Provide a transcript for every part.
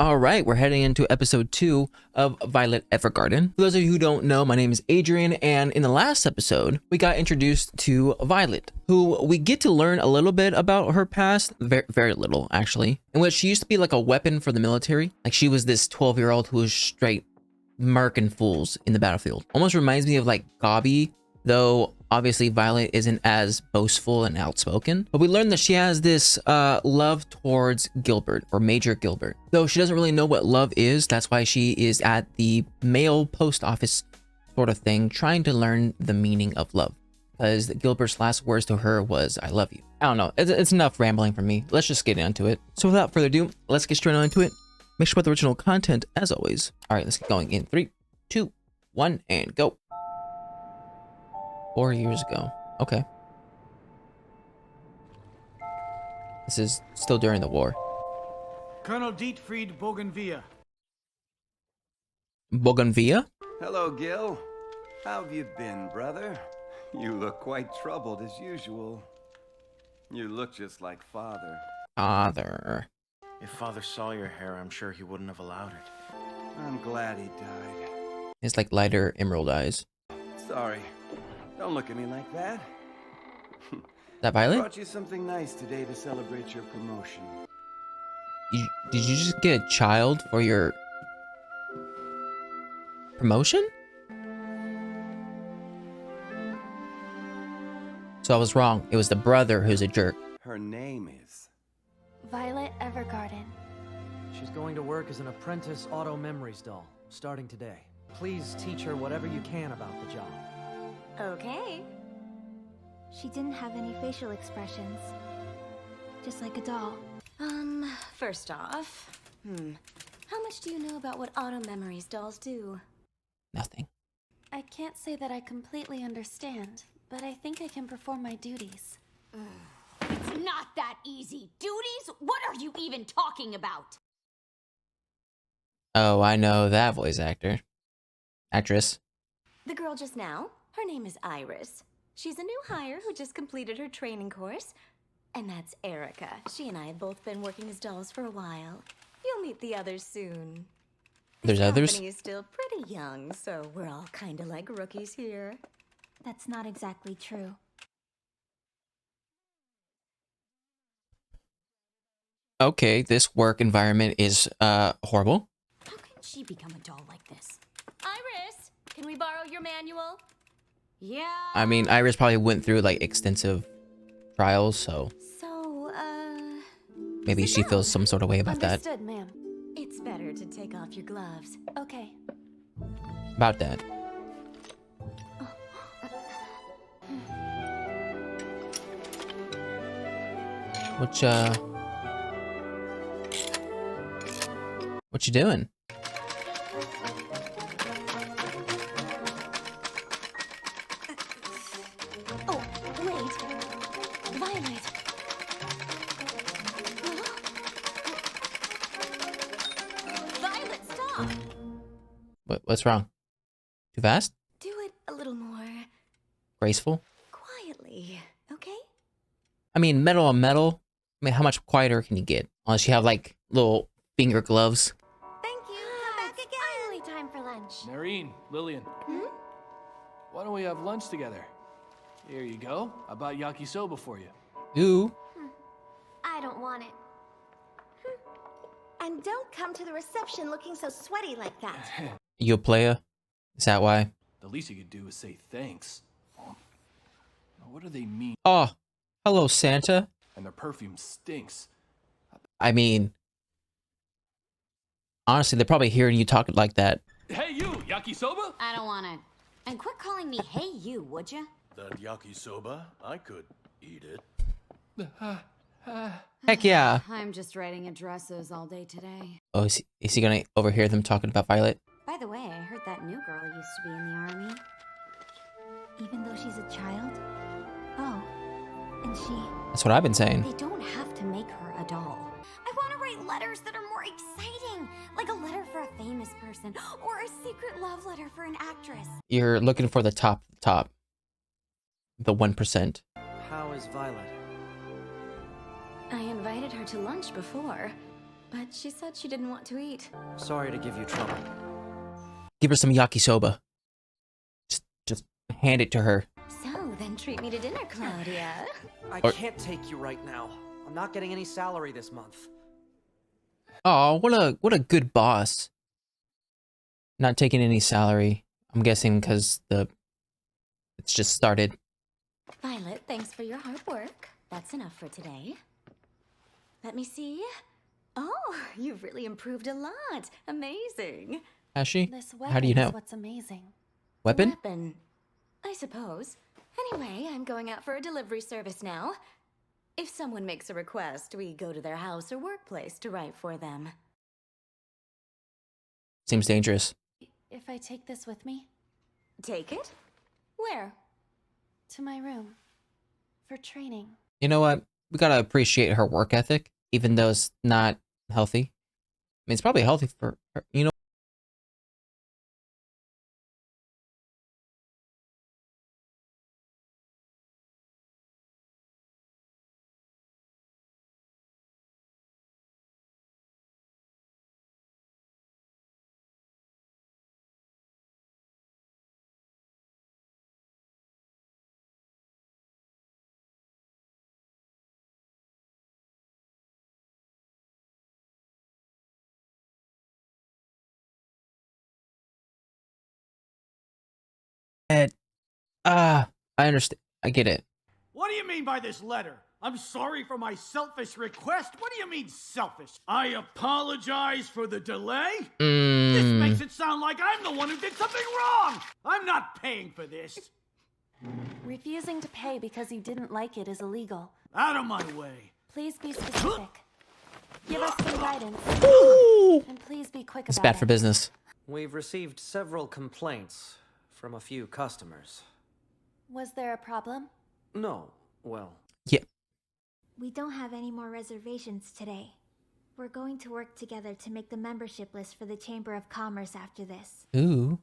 All right, we're heading into episode 2 of Violet Evergarden. For those of you who don't know, my name is Adrian, and in the last episode, we got introduced to Violet, who we get to learn a little bit about her past, very little actually, in which she used to be like a weapon for the military. Like she was this 12-year-old who was straight murking fools in the battlefield. Almost reminds me of like Gabi, though obviously Violet isn't as boastful and outspoken. But we learned that she has this love towards Gilbert, or Major Gilbert. Though she doesn't really know what love is, that's why she is at the mail post office sort of thing, trying to learn the meaning of love. Because Gilbert's last words to her was, "I love you." I don't know, it's enough rambling for me. Let's just get into it. So without further ado, let's get straight on into it. Make sure to put the original content as always. All right, let's get going in 3, 2, 1, and go. 4 years ago. Okay. This is still during the war. Colonel Dietfried Bougainville. Bougainville? Hello, Gil. How have you been, brother? You look quite troubled as usual. You look just like Father. Father. If Father saw your hair, I'm sure he wouldn't have allowed it. I'm glad he died. It's like lighter emerald eyes. Sorry. Don't look at me like that. Is that I Violet? brought you something nice today to celebrate your promotion. Did you just get a child for your promotion? So I was wrong. It was the brother who's a jerk. Her name is... Violet Evergarden. She's going to work as an apprentice auto memories doll, starting today. Please teach her whatever you can about the job. Okay. She didn't have any facial expressions. Just like a doll. First off, how much do you know about what auto memories dolls do? Nothing. I can't say that I completely understand, but I think I can perform my duties. It's not that easy. Duties? What are you even talking about? Oh, I know that voice actress. The girl just now, her name is Iris. She's a new hire who just completed her training course. And that's Erica. She and I have both been working as dolls for a while. You'll meet the others soon. There's This others? company is still pretty young, so we're all kind of like rookies here. That's not exactly true. Okay, this work environment is horrible. How can she become a doll like this? Iris, can we borrow your manual? Yeah. I mean, Iris probably went through like extensive trials, so So, maybe she feels some sort of way about that. Understood, ma'am. it's better to take off your gloves. Okay. About that. What you doing? Oh, wait. Violet. Violet, stop! What's wrong? Too fast? Do it a little more Graceful? quietly, okay? I mean, metal on metal. I mean, how much quieter can you get? Unless you have like little finger gloves. Thank you. Come back again. Finally time for lunch. Nareen, Lillian. Why don't we have lunch together? Here you go. I bought yakisoba for you. Ooh. I don't want it. And don't come to the reception looking so sweaty like that. You a player? Is that why? The least you could do is say thanks. Now, what do they mean? Oh, hello, Santa. And their perfume stinks. I mean, honestly, they're probably hearing you talk like that. Hey, you! Yakisoba? I don't want it. And quit calling me hey you, would ya? That yakisoba, I could eat it. Heck yeah. I'm just writing addresses all day today. Oh, is he gonna overhear them talking about Violet? By the way, I heard that new girl used to be in the army. Even though she's a child? Oh. And she... That's what I've been saying. They don't have to make her a doll. I want to write letters that are more exciting. Like a letter for a famous person. Or a secret love letter for an actress. You're looking for the top. The 1%. How is Violet? I invited her to lunch before. but she said she didn't want to eat. Sorry to give you trouble. Give her some yakisoba. Just hand it to her. So, then treat me to dinner, Claudia. I Or- can't take you right now. I'm not getting any salary this month. Oh, what a good boss. Not taking any salary. I'm guessing because it's just started. Violet, thanks for your hard work. That's enough for today. Let me see. Oh, you've really improved a lot. Amazing. Has she? This weapon How do you know? is what's amazing. Weapon? Weapon, I suppose. Anyway, I'm going out for a delivery service now. If someone makes a request, we go to their house or workplace to write for them. Seems dangerous. If I take this with me Take it? Where? to my room for training. You know what? We gotta appreciate her work ethic, even though it's not healthy. I mean, it's probably healthy for her. You know. I understand. I get it. What do you mean by this letter? I'm sorry for my selfish request. What do you mean selfish? I apologize for the delay? This makes it sound like I'm the one who did something wrong. I'm not paying for this. Refusing to pay because you didn't like it is illegal. Out of my way. Please be specific. Give us some guidance. And please be quick It's about bad for it. business. We've received several complaints from a few customers. Was there a problem? No, well, Yeah. We don't have any more reservations today. We're going to work together to make the membership list for the Chamber of Commerce after this. Ooh.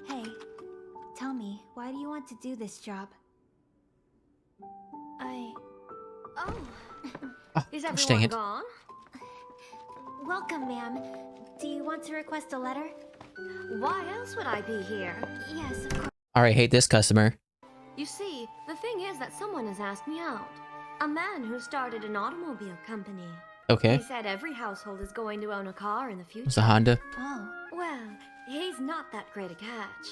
Hey, tell me, why do you want to do this job? Oh, Is gosh dang it. gone? Welcome, ma'am. Do you want to request a letter? why else would I be here? Yes, of course. All right, hate this customer. You see, the thing is that someone has asked me out. A man who started an automobile company. Okay. He said every household is going to own a car in the future. It's a Honda. Oh, Well, he's not that great a catch.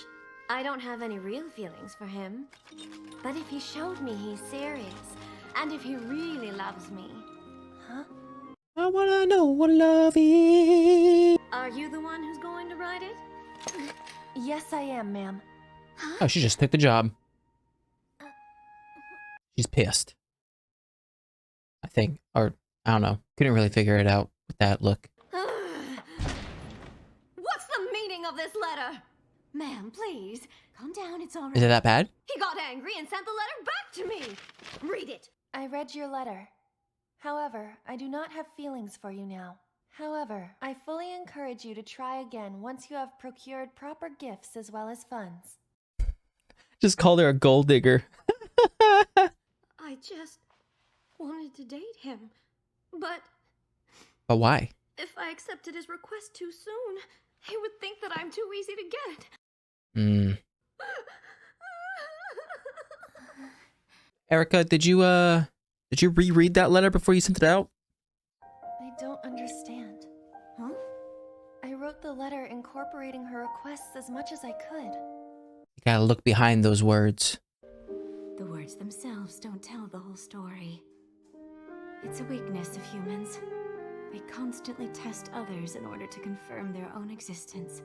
I don't have any real feelings for him. But if he showed me he's serious, and if he really loves me... Huh? I wanna know what love is. Are you the one who's going to write it? Yes, I am, ma'am. Oh, she just took the job. She's pissed. I think, or I don't know. Couldn't really figure it out with that look. What's the meaning of this letter? Ma'am, please. Calm down, it's all right. Is it that bad? He got angry and sent the letter back to me. Read it. I read your letter. However, I do not have feelings for you now. However, I fully encourage you to try again once you have procured proper gifts as well as funds. Just called her a gold digger. I just wanted to date him. But But why? if I accepted his request too soon, he would think that I'm too easy to get. Erica, did you reread that letter before you sent it out? I don't understand. Huh? I wrote the letter incorporating her requests as much as I could. You gotta look behind those words. The words themselves don't tell the whole story. It's a weakness of humans. They constantly test others in order to confirm their own existence.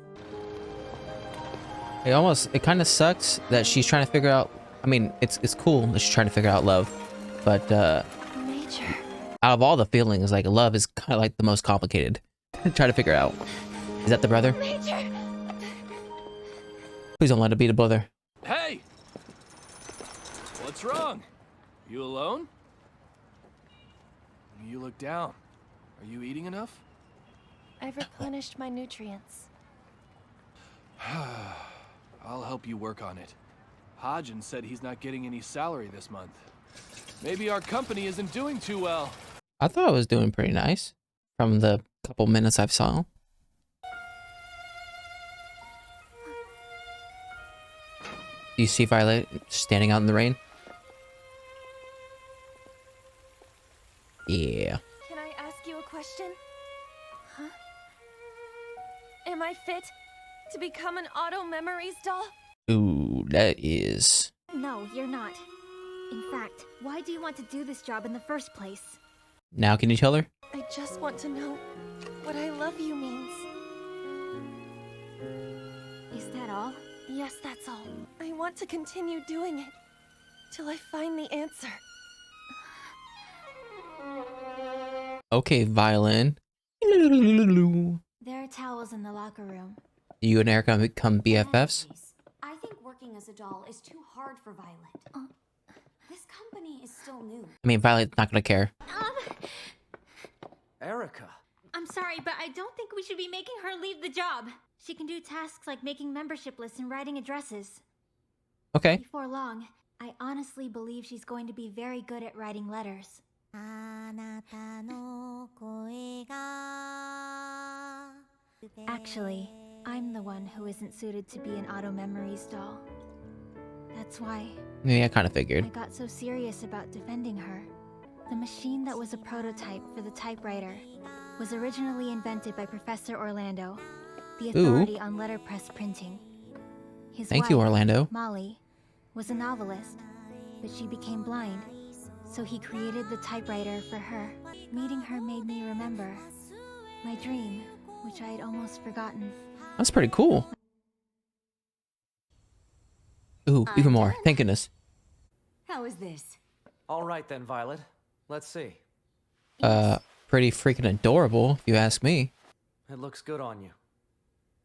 It kind of sucks that she's trying to figure out. I mean, it's cool that she's trying to figure out love, but Major. out of all the feelings, like love is kind of like the most complicated to try to figure out. Is that the brother? Major! Please don't let it be the brother. Hey! What's wrong? You alone? You look down. Are you eating enough? I've replenished my nutrients. I'll help you work on it. Hodgin said he's not getting any salary this month. Maybe our company isn't doing too well. I thought I was doing pretty nice. from the couple minutes I've saw. Do you see Violet standing out in the rain? Yeah. Can I ask you a question? Huh? Am I fit to become an Auto Memories doll? Ooh, that is... No, you're not. In fact, why do you want to do this job in the first place? Now can you tell her? I just want to know what I love you means. Is that all? Yes, that's all. I want to continue doing it till I find the answer. Okay, violin. There are towels in the locker room. You and Erica become BFFs? I think working as a doll is too hard for Violet. This company is still new. I mean, Violet's not gonna care. Erica. I'm sorry, but I don't think we should be making her leave the job. She can do tasks like making membership lists and writing addresses. Okay. Before long, I honestly believe she's going to be very good at writing letters. Actually, I'm the one who isn't suited to be an Auto Memories doll. That's why Yeah, I kind of I figured. got so serious about defending her. The machine that was a prototype for the typewriter was originally invented by Professor Orlando, the authority on letterpress printing. His Thank you, wife, Orlando. Molly, was a novelist, but she became blind, so he created the typewriter for her. Meeting her made me remember my dream, which I had almost forgotten. That's pretty cool. Ooh, even more. Thank goodness. How is this? All right then, Violet. Let's see. Pretty freaking adorable, if you ask me. It looks good on you.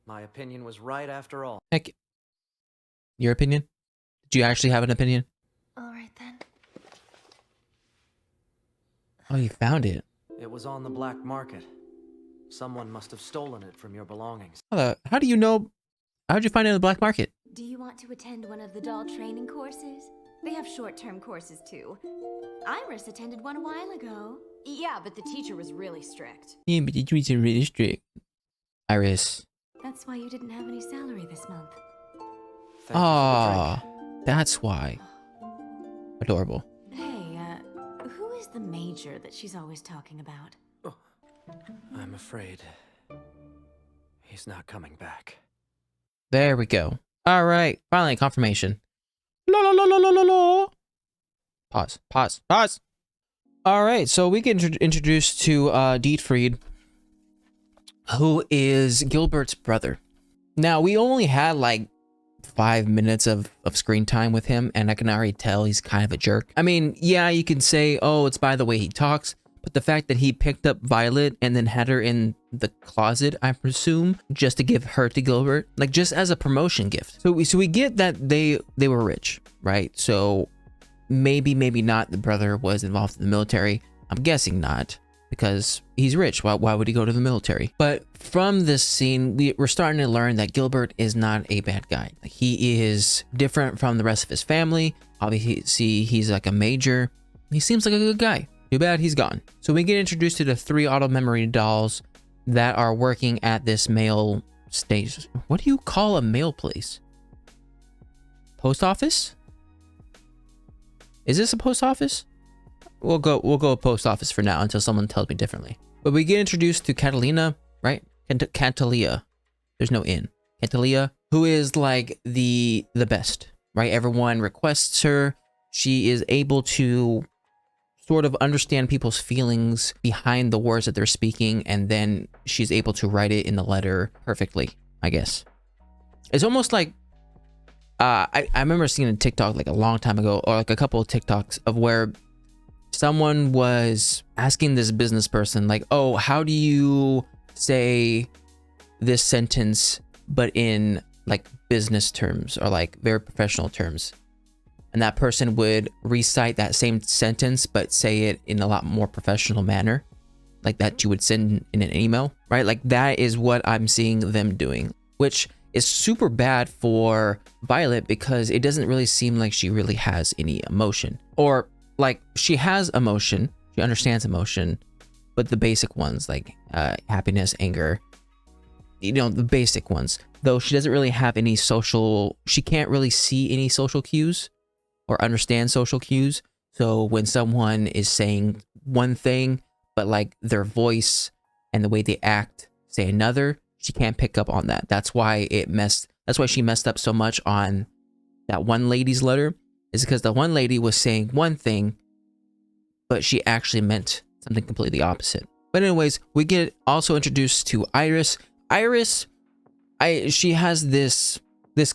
My opinion was right after all. Heck, your opinion? Did you actually have an opinion? All right then. Oh, you found it. It was on the black market. Someone must have stolen it from your belongings. How do you know? How'd you find it in the black market? Do you want to attend one of the doll training courses? They have short-term courses too. Iris attended one a while ago. Yeah, but the teacher was really strict. Yeah, but the tweets are really strict. Iris. That's why you didn't have any salary this month. Ah, that's why. Adorable. Hey, who is the major that she's always talking about? I'm afraid he's not coming back. There we go. All right, finally confirmation. La la la la la la la. Pause. Pause. Pause. All right, so we get introduced to Dietfried, who is Gilbert's brother. Now, we only had like 5 minutes of screen time with him, and I can already tell he's kind of a jerk. I mean, yeah, you can say, oh, it's by the way he talks, but the fact that he picked up Violet and then had her in the closet, I presume, just to give her to Gilbert, like just as a promotion gift. So we get that they were rich, right? So maybe not the brother was involved in the military. I'm guessing not, because he's rich. Why would he go to the military? But from this scene, we're starting to learn that Gilbert is not a bad guy. Like, he is different from the rest of his family. Obviously, he's like a major. He seems like a good guy. Too bad he's gone. So we get introduced to the 3 auto memory dolls that are working at this mail station. What do you call a mail place? Post office? Is this a post office? We'll go post office for now until someone tells me differently. But we get introduced to Catalina, right? Cantalia. There's no in. Cantalia, who is like the best, right? Everyone requests her. She is able to sort of understand people's feelings behind the words that they're speaking, and then she's able to write it in the letter perfectly, I guess. It's almost like I remember seeing a TikTok like a long time ago, or like a couple of TikToks of where someone was asking this business person like, oh, how do you say this sentence but in like business terms or like very professional terms? And that person would recite that same sentence but say it in a lot more professional manner, like that you would send in an email, right? Like that is what I'm seeing them doing, which is super bad for Violet because it doesn't really seem like she really has any emotion, or like she has emotion, she understands emotion, but the basic ones like happiness, anger, you know, the basic ones. Though she doesn't really have any social, she can't really see any social cues or understand social cues. So when someone is saying one thing, but like their voice and the way they act say another, she can't pick up on that. That's why she messed up so much on that one lady's letter, is because the one lady was saying one thing, but she actually meant something completely opposite. But anyways, we get also introduced to Iris. Iris, she has this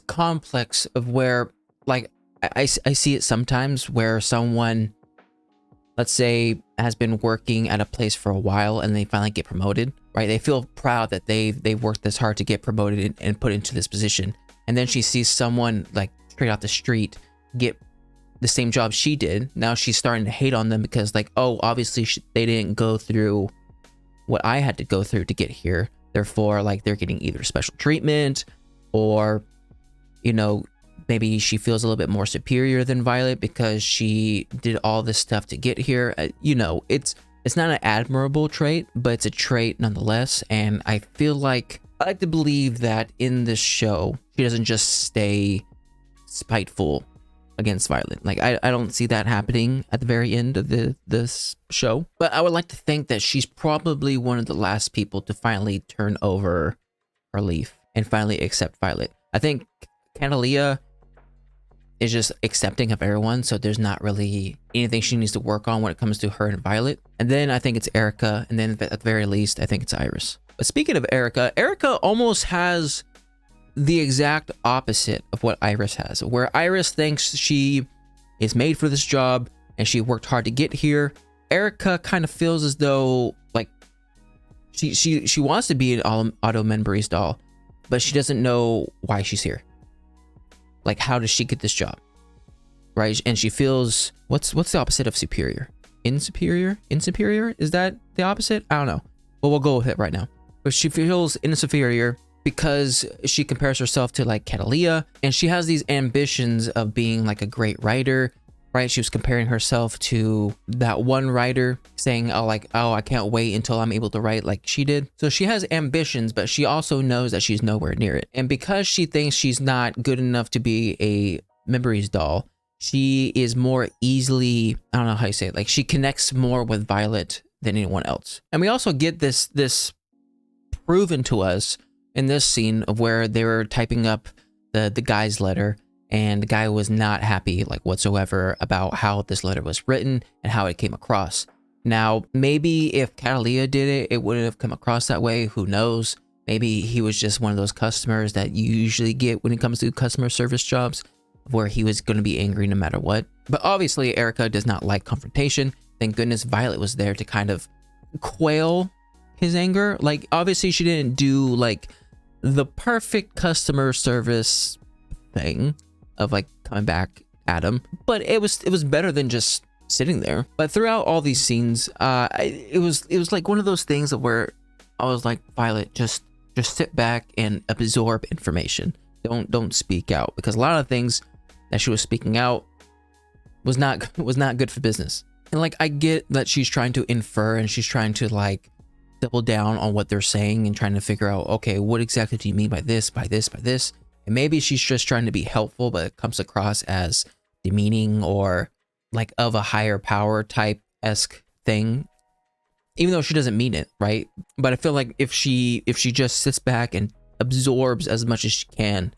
complex of where, like, I see it sometimes where someone, let's say, has been working at a place for a while and they finally get promoted, right? They feel proud that they worked this hard to get promoted and put into this position. And then she sees someone like straight off the street get the same job she did. Now she's starting to hate on them because, like, oh, obviously they didn't go through what I had to go through to get here. Therefore, like, they're getting either special treatment or, you know, maybe she feels a little bit more superior than Violet because she did all this stuff to get here. You know, it's not an admirable trait, but it's a trait nonetheless. And I feel like, I like to believe that in this show, she doesn't just stay spiteful against Violet. Like, I don't see that happening at the very end of this show. But I would like to think that she's probably one of the last people to finally turn over her leaf and finally accept Violet. I think Catalia is just accepting of everyone, so there's not really anything she needs to work on when it comes to her and Violet. And then I think it's Erica, and then at the very least, I think it's Iris. But speaking of Erica, Erica almost has the exact opposite of what Iris has, where Iris thinks she is made for this job and she worked hard to get here. Erica kind of feels as though, like, she wants to be an auto memories doll, but she doesn't know why she's here. Like, how does she get this job, right? And she feels, what's the opposite of superior? Insuperior? Is that the opposite? I don't know. Well, we'll go with it right now. But she feels inferior because she compares herself to, like, Catalia, and she has these ambitions of being like a great writer, right? She was comparing herself to that one writer, saying, oh, I can't wait until I'm able to write like she did. So she has ambitions, but she also knows that she's nowhere near it. And because she thinks she's not good enough to be a memories doll, she is more easily, I don't know how you say it, like, she connects more with Violet than anyone else. And we also get this proven to us in this scene of where they were typing up the guy's letter, and the guy was not happy, like, whatsoever about how this letter was written and how it came across. Now, maybe if Catalia did it, it wouldn't have come across that way. Who knows? Maybe he was just one of those customers that you usually get when it comes to customer service jobs, where he was going to be angry no matter what. But obviously, Erica does not like confrontation. Thank goodness Violet was there to kind of quail his anger. Like, obviously, she didn't do, like, the perfect customer service thing of, like, coming back at him, but it was better than just sitting there. But throughout all these scenes, it was like one of those things of where I was like, Violet, just sit back and absorb information. Don't speak out, because a lot of things that she was speaking out was not good for business. And, like, I get that she's trying to infer and she's trying to, like, double down on what they're saying and trying to figure out, okay, what exactly do you mean by this, by this, by this? And maybe she's just trying to be helpful, but it comes across as demeaning or like of a higher power type-esque thing, even though she doesn't mean it, right? But I feel like if she just sits back and absorbs as much as she can,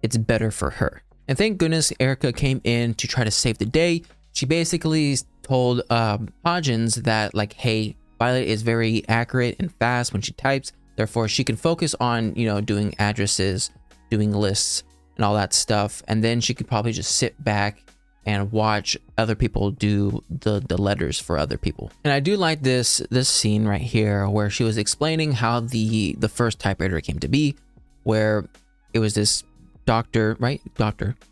it's better for her. And thank goodness Erica came in to try to save the day. She basically told Hodgins that, like, hey, Violet is very accurate and fast when she types, therefore she can focus on, you know, doing addresses, doing lists and all that stuff, and then she could probably just sit back and watch other people do the letters for other people. And I do like this scene right here where she was explaining how the first typewriter came to be, where it was this doctor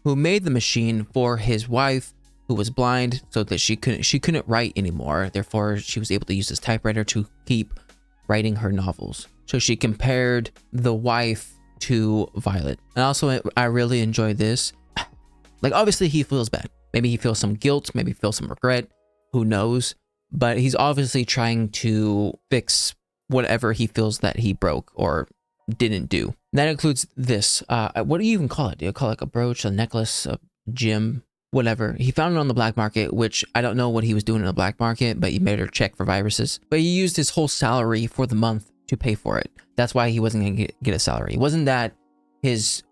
who made the machine for his wife who was blind, so that she couldn't write anymore. Therefore, she was able to use this typewriter to keep writing her novels. So she compared the wife to Violet. And also, I really enjoy this. Like, obviously he feels bad. Maybe he feels some guilt, maybe he feels some regret, who knows? but he's obviously trying to fix whatever he feels that he broke or didn't do. That includes this. What do you even call it? Do you call it like a brooch, a necklace, a gem, whatever? He found it on the black market, which I don't know what he was doing in the black market, but he made her check for viruses. But he used his whole salary for the month to pay for it. That's why he wasn't going to get a salary. It wasn't that his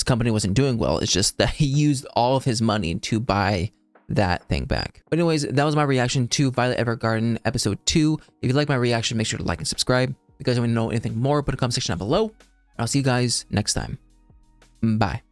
company wasn't doing well. It's just that he used all of his money to buy that thing back. But anyways, that was my reaction to Violet Evergarden episode 2. If you like my reaction, make sure to like and subscribe. If you guys want to know anything more, put a comment section down below. I'll see you guys next time. Bye.